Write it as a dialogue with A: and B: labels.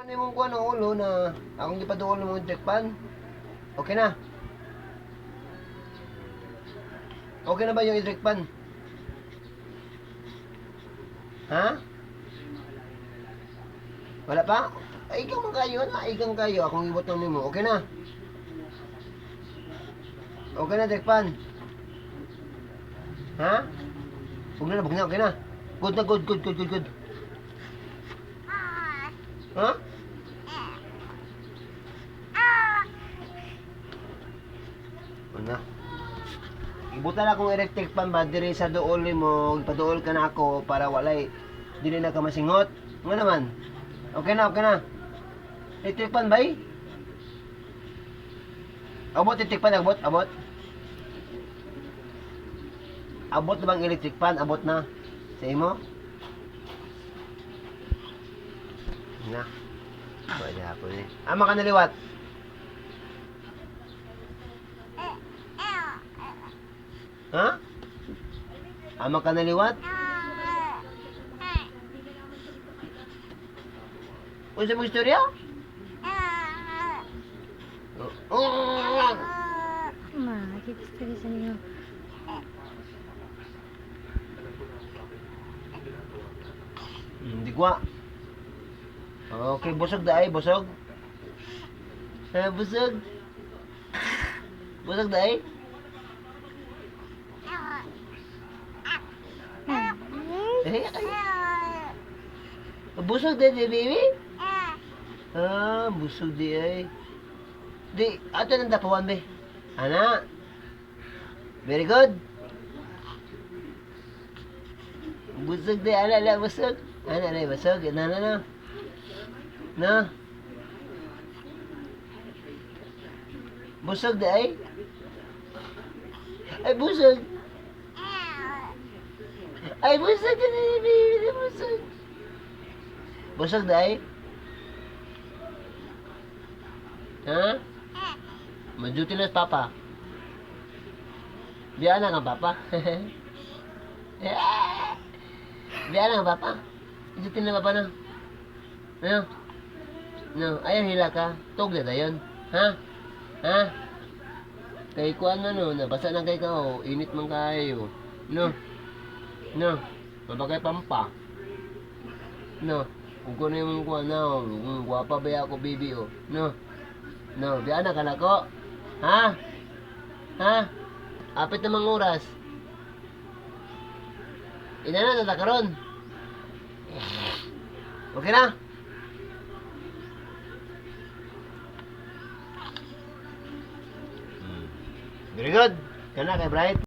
A: Ano yung kuha ng ulo na akong gipaduol ng mga jackpan? Okay na? Okay na ba yung jackpan? Ha? Wala pa? Ay, ikaw man kayo na. Ikaw kayo. Akong ibot ng nimo. Okay na? Okay na, jackpan? Ha? Huwag na, huwag na. Okay na? Good na, good, good, good, good, good. Ha? Ano? Ibutan akong electric fan ba diri sa duol mo, ipaduol ka na ako para walay dili na ka masingot. Nga naman. Okay na, okay na. Electric fan ba? Abot electric fan, abot, abot. Abot na bang electric fan? Abot na. Sa imo? Na. Wala po eh. Ama ka naliwat. Ha? Ama ka naliwat? Unsa mo istorya?
B: Ma, kita sa ninyo.
A: Hindi ko. Okay, busog daay, busog. Busog. Busog daay. Eh, busog daay, di, baby? Busog di ay. Di, ato nang tapuan, be. Ana. Very good. Busog di, ana, busog. Ana, busog. Na. Na. Busog di ay. Ay, busog. Ay, busog di, baby. Busog. Busog di ay. Ha? Majuti na papa. Biya na nga papa. Biya na nga papa. Majuti na papa na. Ano? No, ayaw hila ka. Tog na dayon. Ha? Ha? Kay kuan na no, nabasa na kay ka oh. Init man kayo. No. No. Mabagay pampa. No. Kung kuno yung kuan na oh. Guwapa ba ako baby oh. No. No, biya na ka na ko. Ha? Ha? Apit na mga oras. Ina na natakaroon. Okay na? Very good. Kana kay Bright.